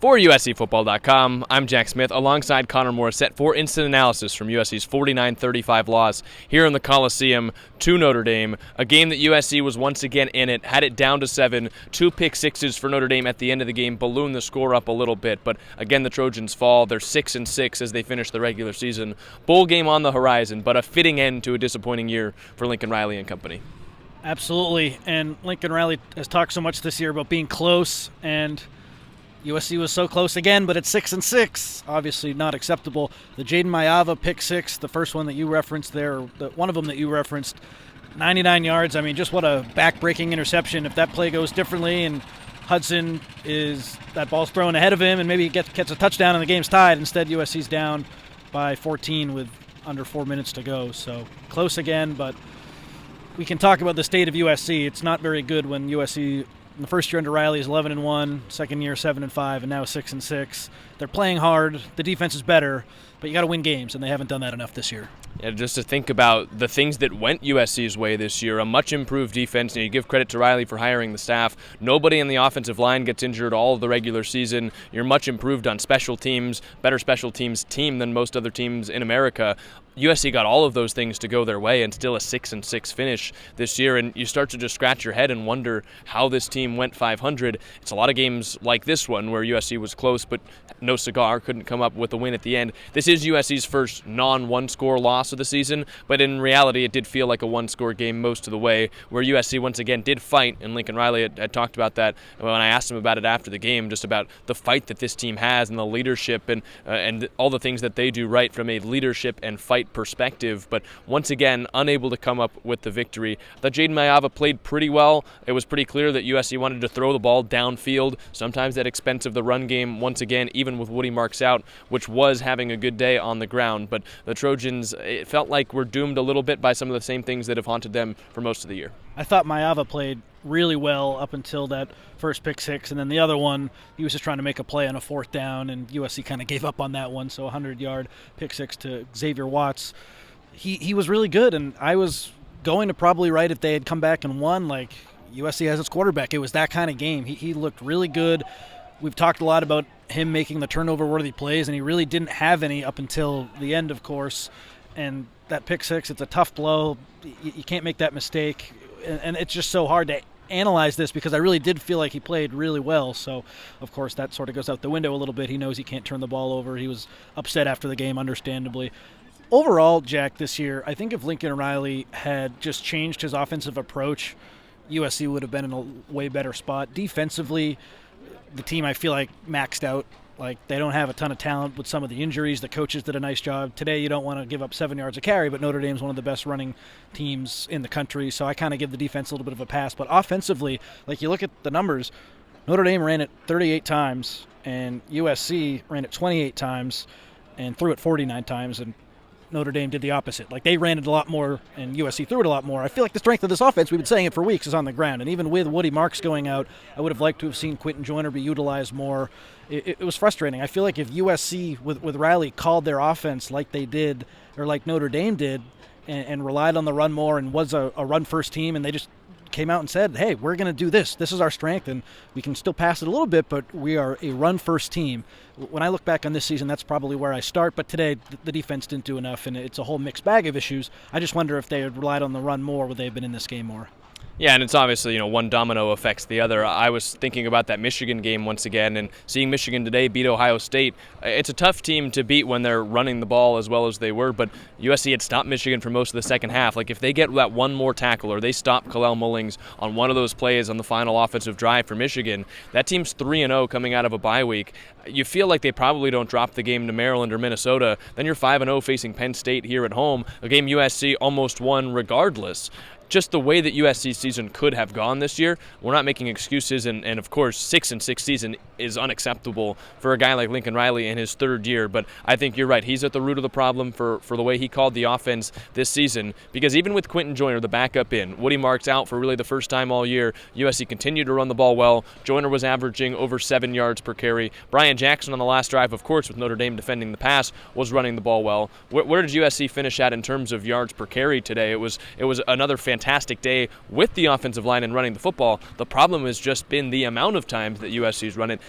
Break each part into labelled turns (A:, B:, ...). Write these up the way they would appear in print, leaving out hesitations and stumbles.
A: For USCFootball.com, I'm Jack Smith alongside Connor Morrissette for instant analysis from USC's 49-35 loss here in the Coliseum to Notre Dame. A game that USC was once again in it, had it down to 7, 2 pick sixes for Notre Dame at the end of the game, ballooned the score up a little bit, but again the Trojans fall. They're 6-6 as they finish the regular season. Bowl game on the horizon, but a fitting end to a disappointing year for Lincoln Riley and company.
B: Absolutely, and Lincoln Riley has talked so much this year about being close, and USC was so close again, but it's 6-6. Obviously not acceptable. The Jaden Maiava pick six, the first one that you referenced there, one of them that you referenced, 99 yards. I mean, just what a back-breaking interception. If that play goes differently and Hudson that ball's thrown ahead of him and maybe he gets a touchdown and the game's tied. Instead, USC's down by 14 with under 4 minutes to go. So close again, but we can talk about the state of USC. It's not very good when USC in the first year under Riley is 11-1, second year 7-5, and now 6-6. They're playing hard. The defense is better, but you got to win games, and they haven't done that enough this year.
A: Yeah, just to think about the things that went USC's way this year, a much improved defense. You give credit to Riley for hiring the staff. Nobody in the offensive line gets injured all of the regular season. You're much improved on special teams, better special teams team than most other teams in America. USC got all of those things to go their way and still a 6-6 finish this year, and you start to just scratch your head and wonder how this team went 500. It's a lot of games like this one where USC was close but no cigar, couldn't come up with a win at the end. This is USC's first non-one-score loss of the season, but in reality it did feel like a one-score game most of the way, where USC once again did fight, and Lincoln Riley had talked about that when I asked him about it after the game, just about the fight that this team has and the leadership and all the things that they do right from a leadership and fight perspective, but once again unable to come up with the victory. I thought Jaden Maiava played pretty well. It was pretty clear that USC wanted to throw the ball downfield, sometimes at expense of the run game, once again, even with Woody Marks out, which was having a good day on the ground. But the Trojans, it felt like were doomed a little bit by some of the same things that have haunted them for most of the year.
B: I thought Maiava played really well up until that first pick six, and then the other one, he was just trying to make a play on a fourth down, and USC kind of gave up on that one, so a 100-yard pick six to Xavier Watts. He was really good, and I was going to probably write if they had come back and won, like USC has its quarterback. It was that kind of game. He looked really good. We've talked a lot about him making the turnover-worthy plays, and he really didn't have any up until the end, of course. And that pick six, it's a tough blow. You can't make that mistake. And it's just so hard to analyze this because I really did feel like he played really well. So, of course, that sort of goes out the window a little bit. He knows he can't turn the ball over. He was upset after the game, understandably. Overall, Jack, this year, I think if Lincoln Riley had just changed his offensive approach, USC would have been in a way better spot. Defensively, the team, I feel like, maxed out. Like, they don't have a ton of talent with some of the injuries. The coaches did a nice job. Today, you don't want to give up 7 yards a carry, but Notre Dame's one of the best running teams in the country, so I kind of give the defense a little bit of a pass. But offensively, like, you look at the numbers, Notre Dame ran it 38 times, and USC ran it 28 times and threw it 49 times, and Notre Dame did the opposite. Like, they ran it a lot more, and USC threw it a lot more. I feel like the strength of this offense, we've been saying it for weeks, is on the ground. And even with Woody Marks going out, I would have liked to have seen Quentin Joyner be utilized more. It was frustrating. I feel like if USC, with Riley, called their offense like they did, or like Notre Dame did, and relied on the run more and was a run-first team, and they just came out and said, hey, we're going to do this. This is our strength, and we can still pass it a little bit, but we are a run-first team. When I look back on this season, that's probably where I start, but today the defense didn't do enough, and it's a whole mixed bag of issues. I just wonder if they had relied on the run more, would they have been in this game more?
A: Yeah, and it's obviously, one domino affects the other. I was thinking about that Michigan game once again, and seeing Michigan today beat Ohio State. It's a tough team to beat when they're running the ball as well as they were, but USC had stopped Michigan for most of the second half. Like, if they get that one more tackle or they stop Kalel Mullings on one of those plays on the final offensive drive for Michigan, that team's 3-0 coming out of a bye week. You feel like they probably don't drop the game to Maryland or Minnesota. Then you're 5-0 facing Penn State here at home, a game USC almost won regardless. Just the way that USC's season could have gone this year, we're not making excuses, and of course 6-6 season is unacceptable for a guy like Lincoln Riley in his third year, but I think you're right. He's at the root of the problem for the way he called the offense this season, because even with Quentin Joyner, the backup in, Woody Marks out for really the first time all year, USC continued to run the ball well. Joyner was averaging over 7 yards per carry. Brian Jackson on the last drive, of course, with Notre Dame defending the pass, was running the ball well. Where did USC finish at in terms of yards per carry today? It was another fantastic day with the offensive line and running the football. The problem has just been the amount of times that USC's run it.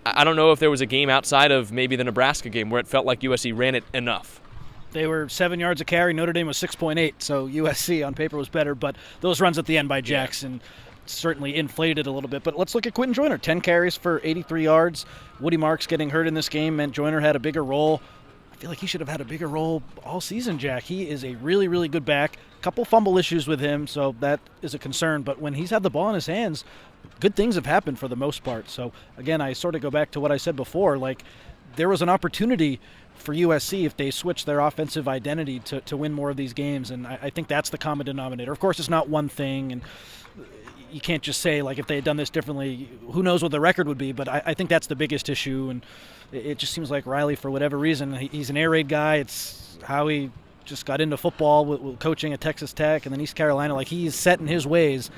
A: I don't know if there was a game outside of maybe the Nebraska game where it felt like USC ran it enough.
B: They were 7 yards a carry. Notre Dame was 6.8, so USC on paper was better. But those runs at the end by Jackson certainly inflated a little bit. But let's look at Quinton Joyner. 10 carries for 83 yards. Woody Marks getting hurt in this game meant Joyner had a bigger role. I feel like he should have had a bigger role all season, Jack. He is a really, really good back. Couple fumble issues with him, so that is a concern. But when he's had the ball in his hands, good things have happened for the most part. So, again, I sort of go back to what I said before. Like, there was an opportunity for USC if they switch their offensive identity to win more of these games, and I think that's the common denominator. Of course, it's not one thing, and you can't just say, like, if they had done this differently, who knows what the record would be, but I think that's the biggest issue, and it just seems like Riley, for whatever reason, he's an air raid guy. It's how he just got into football with coaching at Texas Tech and then East Carolina. Like, he's set in his ways,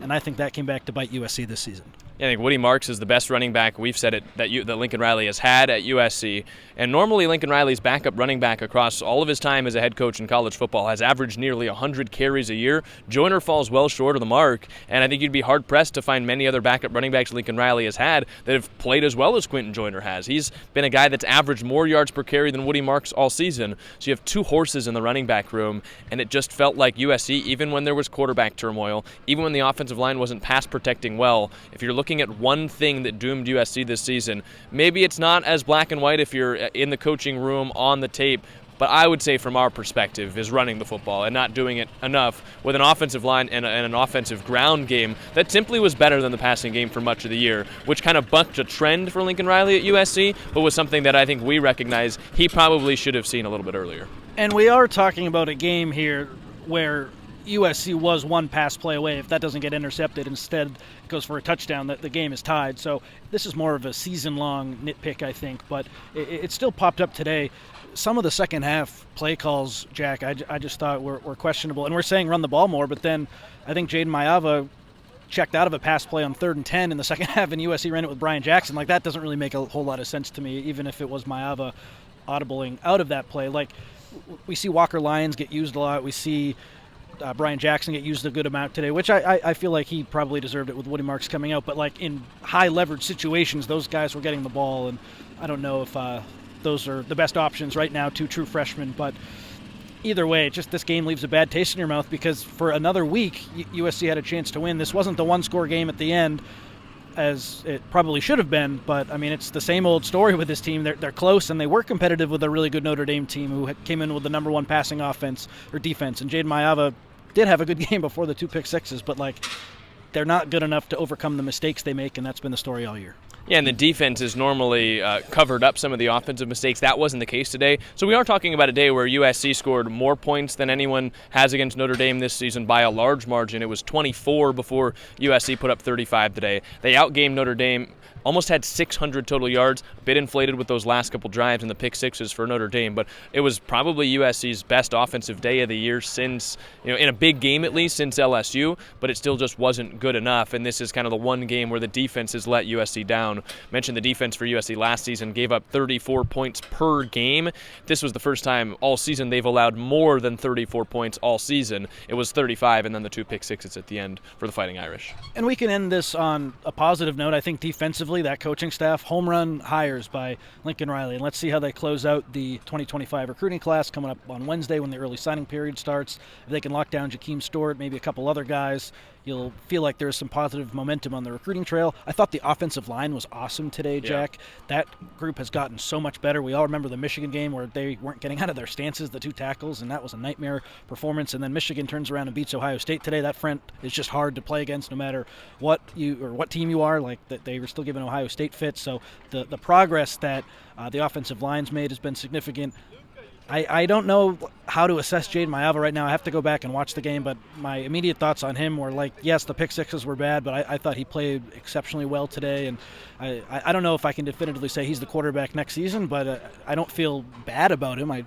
B: and I think that came back to bite USC this season.
A: I think Woody Marks is the best running back, we've said it, that Lincoln Riley has had at USC. And normally Lincoln Riley's backup running back across all of his time as a head coach in college football has averaged nearly 100 carries a year. Joyner falls well short of the mark, and I think you'd be hard-pressed to find many other backup running backs Lincoln Riley has had that have played as well as Quinton Joyner has. He's been a guy that's averaged more yards per carry than Woody Marks all season. So you have two horses in the running back room, and it just felt like USC, even when there was quarterback turmoil, even when the offensive line wasn't pass protecting well, if you're looking at one thing that doomed USC this season, maybe it's not as black and white if you're in the coaching room on the tape, but I would say from our perspective is running the football and not doing it enough with an offensive line and an offensive ground game that simply was better than the passing game for much of the year, which kind of bucked a trend for Lincoln Riley at USC, but was something that I think we recognize he probably should have seen a little bit earlier.
B: And we are talking about a game here where USC was one pass play away. If that doesn't get intercepted, instead it goes for a touchdown, the game is tied. So this is more of a season-long nitpick, I think, but it still popped up today. Some of the second half play calls, Jack, I just thought were questionable. And we're saying run the ball more, but then I think Jaden Maiava checked out of a pass play on 3rd and 10 in the second half, and USC ran it with Brian Jackson. Like, that doesn't really make a whole lot of sense to me, even if it was Maiava audibling out of that play. Like, we see Walker Lyons get used a lot. We see Brian Jackson get used a good amount today, which I feel like he probably deserved it with Woody Marks coming out. But, like, in high leverage situations, those guys were getting the ball, and I don't know if those are the best options right now, two true freshmen. But either way, just this game leaves a bad taste in your mouth because for another week, USC had a chance to win. This wasn't the one-score game at the end, as it probably should have been, but I mean, it's the same old story with this team. They're close, and they were competitive with a really good Notre Dame team who came in with the number one passing offense or defense. And Jaden Maiava did have a good game before the 2 pick sixes, but like, they're not good enough to overcome the mistakes they make, and that's been the story all year.
A: Yeah, and the defense has normally covered up some of the offensive mistakes. That wasn't the case today. So we are talking about a day where USC scored more points than anyone has against Notre Dame this season by a large margin. It was 24 before USC put up 35 today. They outgamed Notre Dame, almost had 600 total yards, a bit inflated with those last couple drives and the pick sixes for Notre Dame, but it was probably USC's best offensive day of the year since, in a big game at least, since LSU, but it still just wasn't good enough, and this is kind of the one game where the defense has let USC down. Mentioned the defense for USC last season gave up 34 points per game. This was the first time all season they've allowed more than 34 points all season. It was 35, and then the 2 pick sixes at the end for the Fighting Irish.
B: And we can end this on a positive note. I think defensively, that coaching staff, home run hires by Lincoln Riley. And let's see how they close out the 2025 recruiting class coming up on Wednesday when the early signing period starts. If they can lock down Jakeem Stewart, maybe a couple other guys, you'll feel like there's some positive momentum on the recruiting trail. I thought the offensive line was awesome today, Jack. Yeah. That group has gotten so much better. We all remember the Michigan game where they weren't getting out of their stances, the 2 tackles, and that was a nightmare performance. And then Michigan turns around and beats Ohio State today. That front is just hard to play against no matter what team you are. Like, that they were still giving Ohio State fits. So the progress that the offensive line's made has been significant. I don't know how to assess Jaden Maiava right now. I have to go back and watch the game, but my immediate thoughts on him were like, yes, the pick sixes were bad, but I thought he played exceptionally well today. And I don't know if I can definitively say he's the quarterback next season, but I don't feel bad about him. I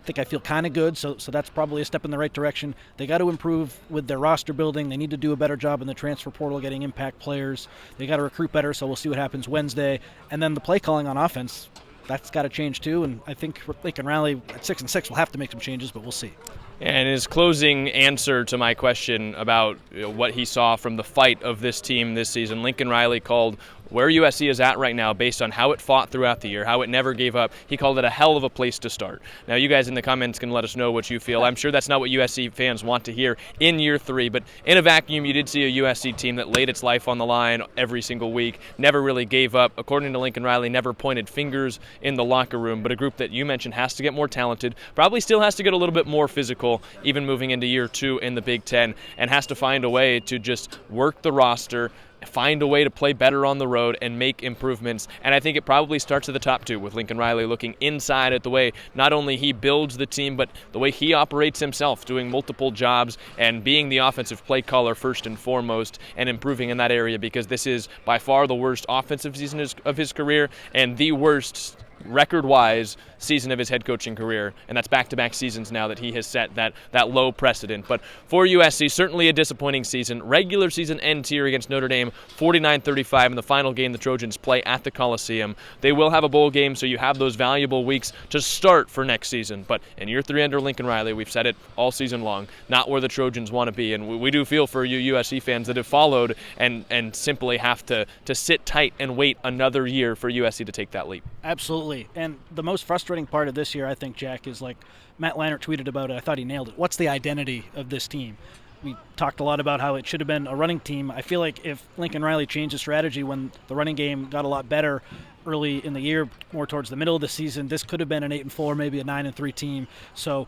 B: think I feel kind of good, so that's probably a step in the right direction. They got to improve with their roster building. They need to do a better job in the transfer portal getting impact players. They got to recruit better, so we'll see what happens Wednesday. And then the play calling on offense, that's got to change too, and I think Lincoln Riley at 6-6 will have to make some changes, but we'll see.
A: And his closing answer to my question about what he saw from the fight of this team this season, Lincoln Riley called where USC is at right now based on how it fought throughout the year, how it never gave up, he called it a hell of a place to start. Now, you guys in the comments can let us know what you feel. I'm sure that's not what USC fans want to hear in year 3, but in a vacuum, you did see a USC team that laid its life on the line every single week, never really gave up. According to Lincoln Riley, never pointed fingers in the locker room, but a group that you mentioned has to get more talented, probably still has to get a little bit more physical, even moving into year 2 in the Big Ten, and has to find a way to just work the roster, find a way to play better on the road and make improvements. And I think it probably starts at the top too, with Lincoln Riley looking inside at the way not only he builds the team, but the way he operates himself, doing multiple jobs and being the offensive play caller first and foremost, and improving in that area, because this is by far the worst offensive season of his career and the worst record-wise season of his head coaching career, and that's back-to-back seasons now that he has set that low precedent. But for USC, certainly a disappointing season. Regular season end here against Notre Dame, 49-35 in the final game the Trojans play at the Coliseum. They will have a bowl game, so you have those valuable weeks to start for next season. But in year 3 under Lincoln Riley, we've said it all season long, not where the Trojans want to be. And we do feel for you USC fans that have followed and simply have to sit tight and wait another year for USC to take that leap.
B: Absolutely. And the most frustrating part of this year, I think, Jack, is like Matt Leinart tweeted about it. I thought he nailed it. What's the identity of this team? We talked a lot about how it should have been a running team. I feel like if Lincoln Riley changed his strategy when the running game got a lot better early in the year, more towards the middle of the season, this could have been an 8-4, maybe a 9-3 team. So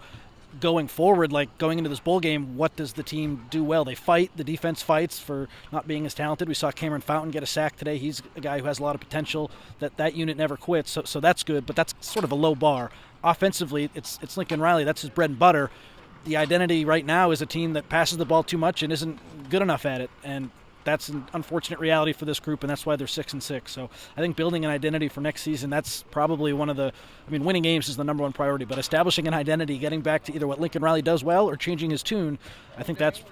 B: going forward, like going into this bowl game, what does the team do well? They fight. The defense fights for not being as talented. We saw Cameron Fountain get a sack today. He's a guy who has a lot of potential. That unit never quits, so that's good, but that's sort of a low bar. Offensively, it's Lincoln Riley. That's his bread and butter. The identity right now is a team that passes the ball too much and isn't good enough at it, and that's an unfortunate reality for this group, and that's why they're 6-6. So I think building an identity for next season, that's probably one of the – winning games is the number one priority, but establishing an identity, getting back to either what Lincoln Riley does well or changing his tune, I think that's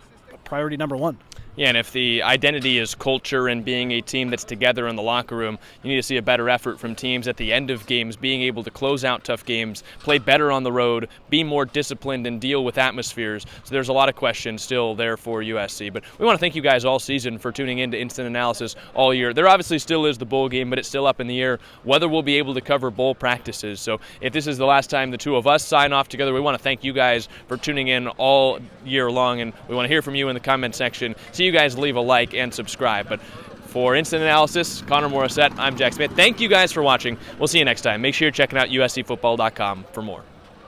B: priority number one.
A: Yeah, and if the identity is culture and being a team that's together in the locker room, you need to see a better effort from teams at the end of games, being able to close out tough games, play better on the road, be more disciplined, and deal with atmospheres. So there's a lot of questions still there for USC. But we want to thank you guys all season for tuning in to Instant Analysis all year. There obviously still is the bowl game, but it's still up in the air whether we'll be able to cover bowl practices. So if this is the last time the two of us sign off together, we want to thank you guys for tuning in all year long, and we want to hear from you in the comment section. See you guys leave a like and subscribe. But for Instant Analysis, Connor Morrissette, I'm Jack Smith. Thank you guys for watching. We'll see you next time. Make sure you're checking out USCfootball.com for more.